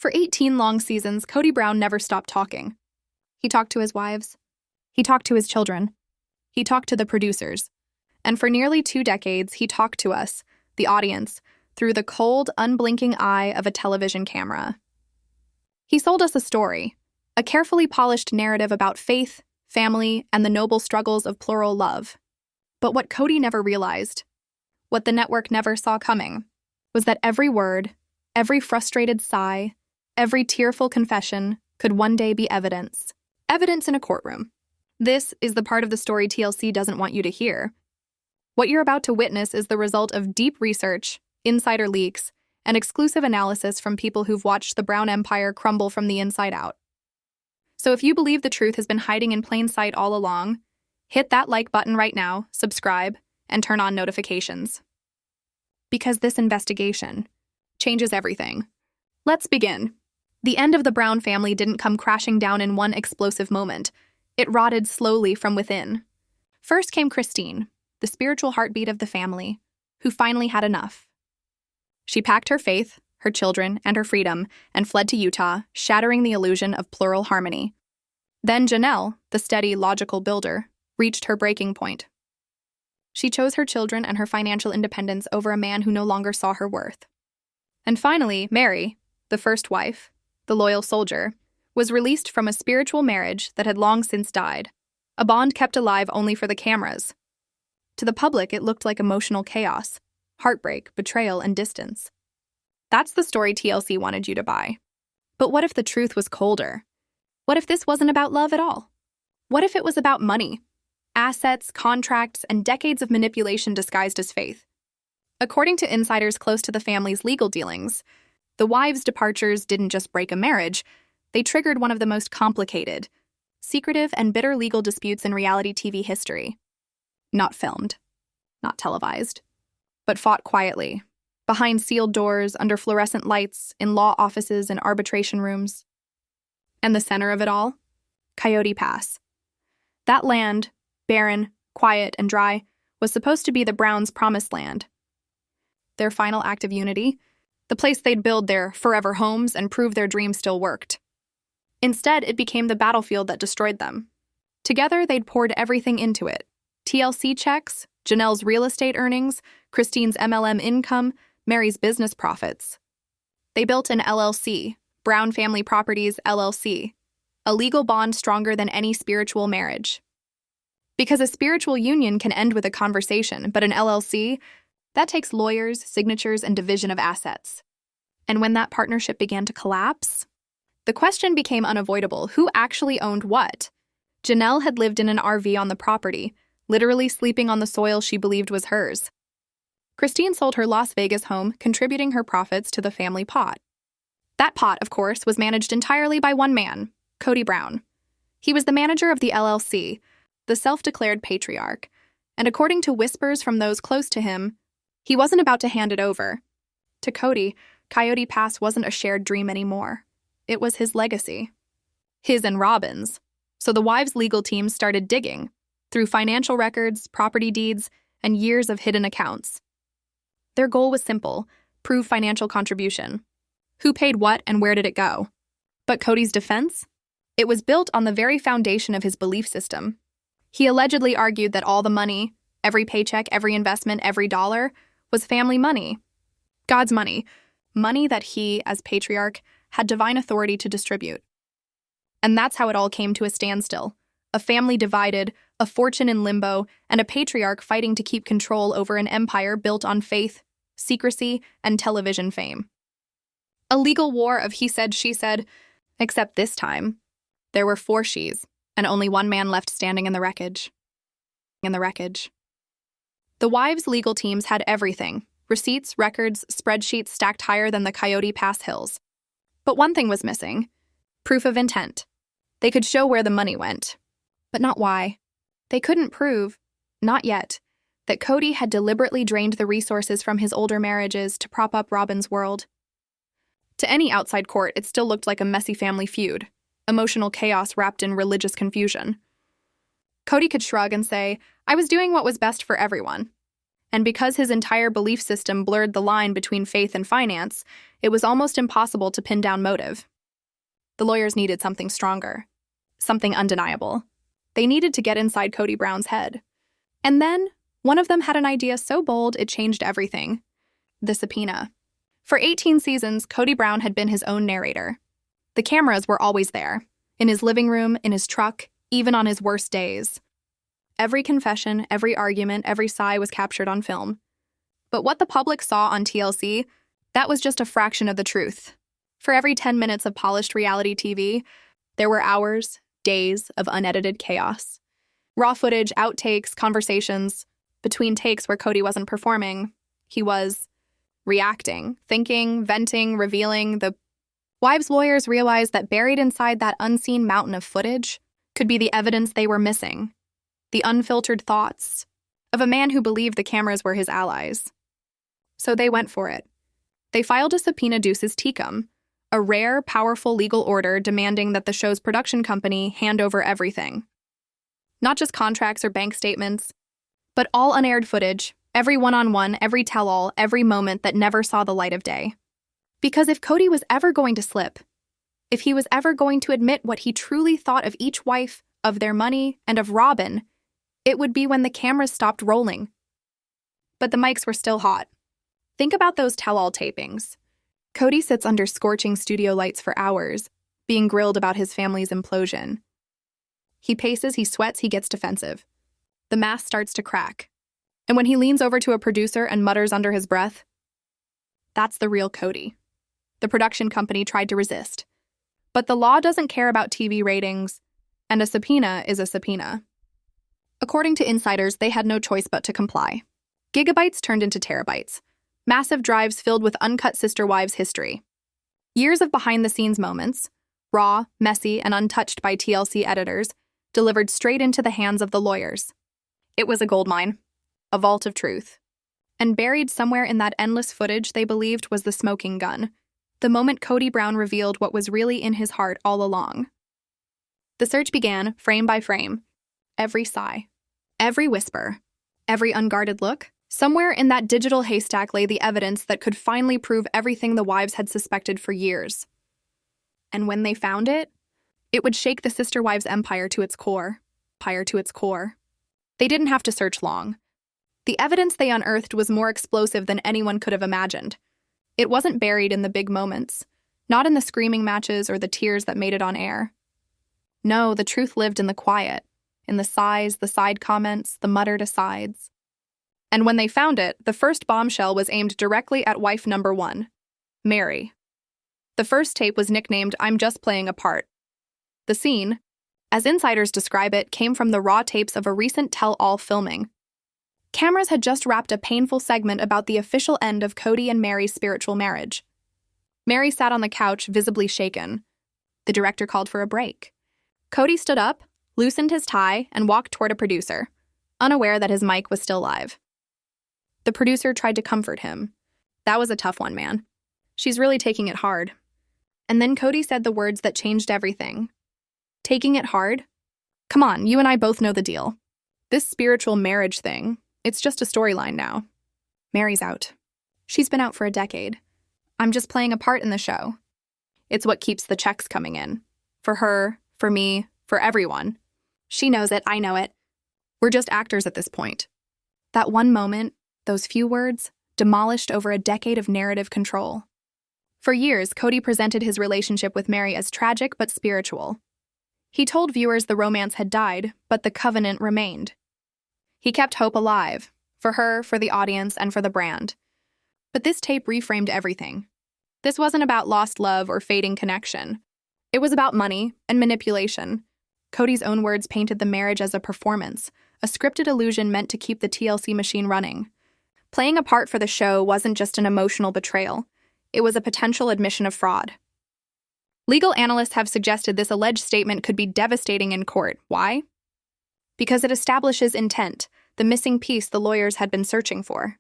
For 18 long seasons, Kody Brown never stopped talking. He talked to his wives. He talked to his children. He talked to the producers. And for nearly 2 decades, he talked to us, the audience, through the cold, unblinking eye of a television camera. He sold us a story, a carefully polished narrative about faith, family, and the noble struggles of plural love. But what Kody never realized, what the network never saw coming, was that every word, every frustrated sigh, every tearful confession could one day be evidence. Evidence in a courtroom. This is the part of the story TLC doesn't want you to hear. What you're about to witness is the result of deep research, insider leaks, and exclusive analysis from people who've watched the Brown Empire crumble from the inside out. So if you believe the truth has been hiding in plain sight all along, hit that like button right now, subscribe, and turn on notifications. Because this investigation changes everything. Let's begin. The end of the Brown family didn't come crashing down in one explosive moment. It rotted slowly from within. First came Christine, the spiritual heartbeat of the family, who finally had enough. She packed her faith, her children, and her freedom and fled to Utah, shattering the illusion of plural harmony. Then Janelle, the steady, logical builder, reached her breaking point. She chose her children and her financial independence over a man who no longer saw her worth. And finally, Mary, the first wife, the loyal soldier, was released from a spiritual marriage that had long since died, a bond kept alive only for the cameras. To the public, it looked like emotional chaos, heartbreak, betrayal, and distance. That's the story TLC wanted you to buy. But what if the truth was colder? What if this wasn't about love at all? What if it was about money, assets, contracts, and decades of manipulation disguised as faith? According to insiders close to the family's legal dealings, the wives' departures didn't just break a marriage, they triggered one of the most complicated, secretive, and bitter legal disputes in reality TV history. Not filmed, not televised, but fought quietly, behind sealed doors, under fluorescent lights, in law offices and arbitration rooms. And the center of it all? Coyote Pass. That land, barren, quiet, and dry, was supposed to be the Browns' promised land. Their final act of unity, the place they'd build their forever homes and prove their dream still worked. Instead, it became the battlefield that destroyed them. Together, they'd poured everything into it. TLC checks, Janelle's real estate earnings, Christine's MLM income, Mary's business profits. They built an LLC, Brown Family Properties LLC, a legal bond stronger than any spiritual marriage. Because a spiritual union can end with a conversation, but an LLC, that takes lawyers, signatures, and division of assets. And when that partnership began to collapse, the question became unavoidable: who actually owned what? Janelle had lived in an RV on the property, literally sleeping on the soil she believed was hers. Christine sold her Las Vegas home, contributing her profits to the family pot. That pot, of course, was managed entirely by one man, Kody Brown. He was the manager of the LLC, the self-declared patriarch, and according to whispers from those close to him, he wasn't about to hand it over. To Kody, Coyote Pass wasn't a shared dream anymore. It was his legacy. His and Robin's. So the wives' legal team started digging, through financial records, property deeds, and years of hidden accounts. Their goal was simple: prove financial contribution. Who paid what and where did it go? But Kody's defense? It was built on the very foundation of his belief system. He allegedly argued that all the money, every paycheck, every investment, every dollar, was family money. God's money. Money that he, as patriarch, had divine authority to distribute. And that's how it all came to a standstill. A family divided, a fortune in limbo, and a patriarch fighting to keep control over an empire built on faith, secrecy, and television fame. A legal war of he said, she said, except this time, there were 4 she's, and only one man left standing in the wreckage. The wives' legal teams had everything: receipts, records, spreadsheets stacked higher than the Coyote Pass hills. But one thing was missing: proof of intent. They could show where the money went, but not why. They couldn't prove, not yet, that Kody had deliberately drained the resources from his older marriages to prop up Robin's world. To any outside court, it still looked like a messy family feud, emotional chaos wrapped in religious confusion. Kody could shrug and say, "I was doing what was best for everyone." And because his entire belief system blurred the line between faith and finance, it was almost impossible to pin down motive. The lawyers needed something stronger, something undeniable. They needed to get inside Kody Brown's head. And then, one of them had an idea so bold it changed everything. The subpoena. For 18 seasons, Kody Brown had been his own narrator. The cameras were always there, in his living room, in his truck, even on his worst days. Every confession, every argument, every sigh was captured on film. But what the public saw on TLC, that was just a fraction of the truth. For every 10 minutes of polished reality TV, there were hours, days of unedited chaos. Raw footage, outtakes, conversations. Between takes where Kody wasn't performing, he was reacting, thinking, venting, revealing. The wives' lawyers realized that buried inside that unseen mountain of footage could be the evidence they were missing. The unfiltered thoughts of a man who believed the cameras were his allies. So they went for it. They filed a subpoena duces tecum, a rare, powerful legal order demanding that the show's production company hand over everything. Not just contracts or bank statements, but all unaired footage, every one-on-one, every tell-all, every moment that never saw the light of day. Because if Kody was ever going to slip, if he was ever going to admit what he truly thought of each wife, of their money, and of Robin, it would be when the cameras stopped rolling. But the mics were still hot. Think about those tell-all tapings. Kody sits under scorching studio lights for hours, being grilled about his family's implosion. He paces, he sweats, he gets defensive. The mask starts to crack. And when he leans over to a producer and mutters under his breath, that's the real Kody. The production company tried to resist. But the law doesn't care about TV ratings, and a subpoena is a subpoena. According to insiders, they had no choice but to comply. Gigabytes turned into terabytes. Massive drives filled with uncut sister wives history. Years of behind-the-scenes moments, raw, messy, and untouched by TLC editors, delivered straight into the hands of the lawyers. It was a goldmine, a vault of truth. And buried somewhere in that endless footage they believed was the smoking gun, the moment Kody Brown revealed what was really in his heart all along. The search began, frame by frame. Every sigh, every whisper, every unguarded look. Somewhere in that digital haystack lay the evidence that could finally prove everything the wives had suspected for years. And when they found it, it would shake the sister wives' empire to its core. They didn't have to search long. The evidence they unearthed was more explosive than anyone could have imagined. It wasn't buried in the big moments, not in the screaming matches or the tears that made it on air. No, the truth lived in the quiet, in the sighs, the side comments, the muttered asides. And when they found it, the first bombshell was aimed directly at wife number one, Meri. The first tape was nicknamed "I'm Just Playing a Part." The scene, as insiders describe it, came from the raw tapes of a recent tell-all filming. Cameras had just wrapped a painful segment about the official end of Kody and Meri's spiritual marriage. Meri sat on the couch, visibly shaken. The director called for a break. Kody stood up, loosened his tie, and walked toward a producer, unaware that his mic was still live. The producer tried to comfort him. That was a tough one, man. She's really taking it hard. And then Kody said the words that changed everything. Taking it hard? Come on, you and I both know the deal. This spiritual marriage thing, it's just a storyline now. Meri's out. She's been out for a decade. I'm just playing a part in the show. It's what keeps the checks coming in. For her, for me, for everyone. She knows it, I know it. We're just actors at this point. That one moment, those few words, demolished over a decade of narrative control. For years, Kody presented his relationship with Meri as tragic but spiritual. He told viewers the romance had died, but the covenant remained. He kept hope alive, for her, for the audience, and for the brand. But this tape reframed everything. This wasn't about lost love or fading connection. It was about money and manipulation. Kody's own words painted the marriage as a performance, a scripted illusion meant to keep the TLC machine running. Playing a part for the show wasn't just an emotional betrayal. It was a potential admission of fraud. Legal analysts have suggested this alleged statement could be devastating in court. Why? Because it establishes intent, the missing piece the lawyers had been searching for.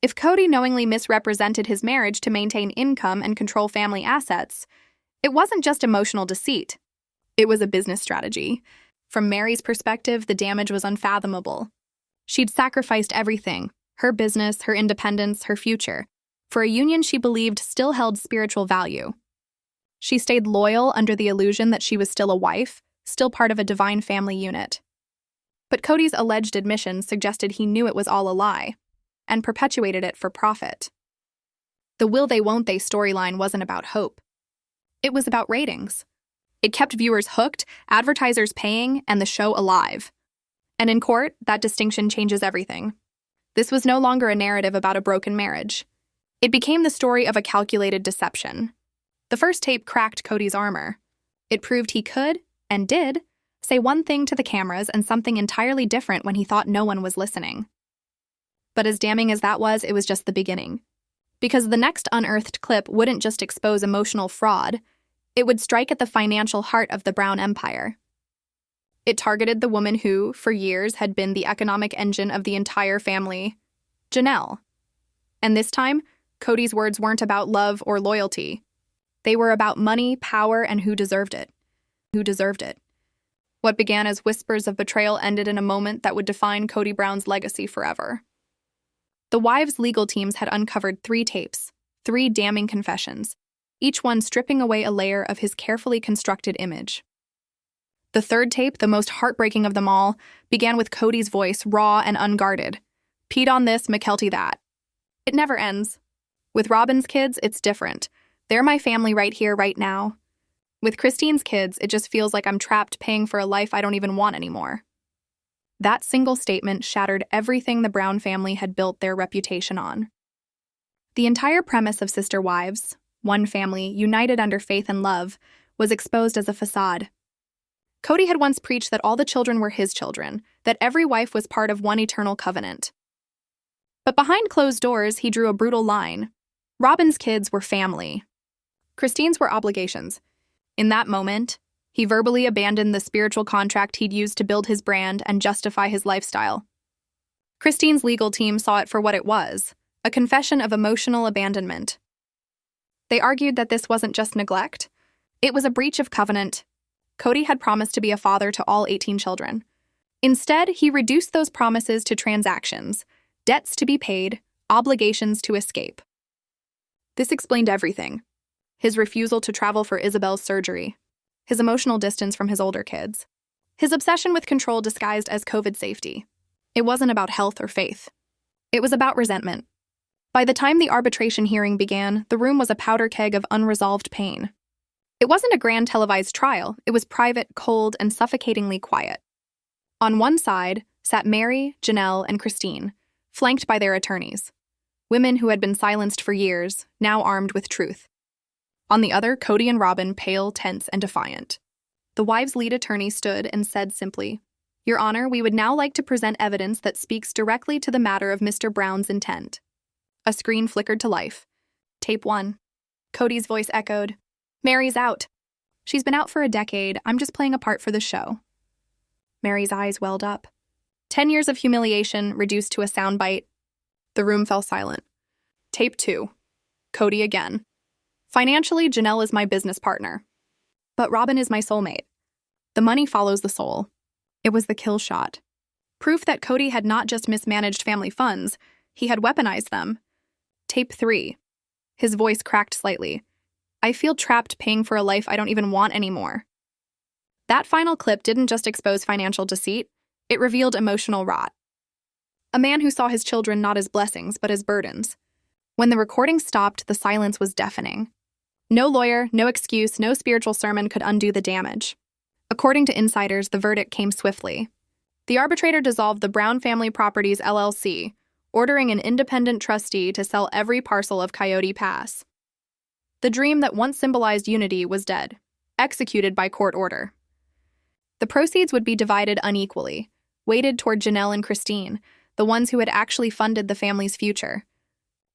If Kody knowingly misrepresented his marriage to maintain income and control family assets, it wasn't just emotional deceit. It was a business strategy. From Meri's perspective, the damage was unfathomable. She'd sacrificed everything, Her business, her independence, her future, for a union she believed still held spiritual value. She stayed loyal under the illusion that she was still a wife, still part of a divine family unit. But Kody's alleged admissions suggested he knew it was all a lie, and perpetuated it for profit. The will they won't they storyline wasn't about hope. It was about ratings. It kept viewers hooked, advertisers paying, and the show alive. And in court, that distinction changes everything. This was no longer a narrative about a broken marriage. It became the story of a calculated deception. The first tape cracked Kody's armor. It proved he could, and did, say one thing to the cameras and something entirely different when he thought no one was listening. But as damning as that was, it was just the beginning. Because the next unearthed clip wouldn't just expose emotional fraud, it would strike at the financial heart of the Brown empire. It targeted the woman who, for years, had been the economic engine of the entire family, Janelle. And this time, Kody's words weren't about love or loyalty. They were about money, power, and who deserved it. Who deserved it. What began as whispers of betrayal ended in a moment that would define Kody Brown's legacy forever. The wives' legal teams had uncovered 3 tapes, 3 damning confessions, each one stripping away a layer of his carefully constructed image. The third tape, the most heartbreaking of them all, began with Kody's voice, raw and unguarded. Pete on this, McKelty that. It never ends. With Robin's kids, it's different. They're my family right here, right now. With Christine's kids, it just feels like I'm trapped paying for a life I don't even want anymore. That single statement shattered everything the Brown family had built their reputation on. The entire premise of Sister Wives, one family united under faith and love, was exposed as a facade. Kody had once preached that all the children were his children, that every wife was part of one eternal covenant. But behind closed doors, he drew a brutal line. Robin's kids were family. Christine's were obligations. In that moment, he verbally abandoned the spiritual contract he'd used to build his brand and justify his lifestyle. Christine's legal team saw it for what it was, a confession of emotional abandonment. They argued that this wasn't just neglect. It was a breach of covenant. Kody had promised to be a father to all 18 children. Instead, he reduced those promises to transactions, debts to be paid, obligations to escape. This explained everything. His refusal to travel for Isabel's surgery, his emotional distance from his older kids, his obsession with control disguised as COVID safety. It wasn't about health or faith. It was about resentment. By the time the arbitration hearing began, the room was a powder keg of unresolved pain. It wasn't a grand televised trial. It was private, cold, and suffocatingly quiet. On one side sat Mary, Janelle, and Christine, flanked by their attorneys. Women who had been silenced for years, now armed with truth. On the other, Kody and Robin, pale, tense, and defiant. The wives' lead attorney stood and said simply, "Your Honor, we would now like to present evidence that speaks directly to the matter of Mr. Brown's intent." A screen flickered to life. Tape 1. Kody's voice echoed, "Mary's out. She's been out for a decade. I'm just playing a part for the show." Mary's eyes welled up. 10 years of humiliation reduced to a soundbite. The room fell silent. Tape 2. Kody again. "Financially, Janelle is my business partner. But Robin is my soulmate. The money follows the soul." It was the kill shot. Proof that Kody had not just mismanaged family funds, he had weaponized them. Tape 3. His voice cracked slightly. "I feel trapped paying for a life I don't even want anymore." That final clip didn't just expose financial deceit, it revealed emotional rot. A man who saw his children not as blessings, but as burdens. When the recording stopped, the silence was deafening. No lawyer, no excuse, no spiritual sermon could undo the damage. According to insiders, the verdict came swiftly. The arbitrator dissolved the Brown Family Properties LLC, ordering an independent trustee to sell every parcel of Coyote Pass. The dream that once symbolized unity was dead, executed by court order. The proceeds would be divided unequally, weighted toward Janelle and Christine, the ones who had actually funded the family's future.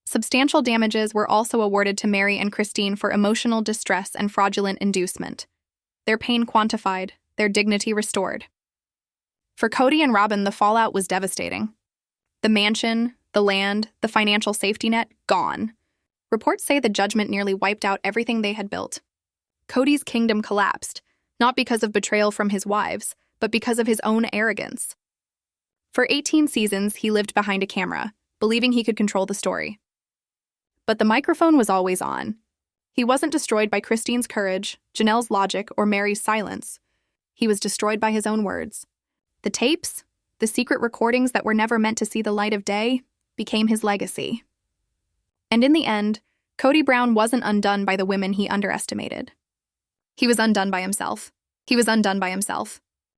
Substantial damages were also awarded to Mary and Christine for emotional distress and fraudulent inducement. Their pain quantified, their dignity restored. For Kody and Robin, the fallout was devastating. The mansion, the land, the financial safety net, gone. Reports say the judgment nearly wiped out everything they had built. Kody's kingdom collapsed, not because of betrayal from his wives, but because of his own arrogance. For 18 seasons, he lived behind a camera, believing he could control the story. But the microphone was always on. He wasn't destroyed by Christine's courage, Janelle's logic, or Mary's silence. He was destroyed by his own words. The tapes, the secret recordings that were never meant to see the light of day, became his legacy. And in the end, Kody Brown wasn't undone by the women he underestimated. He was undone by himself. He was undone by himself.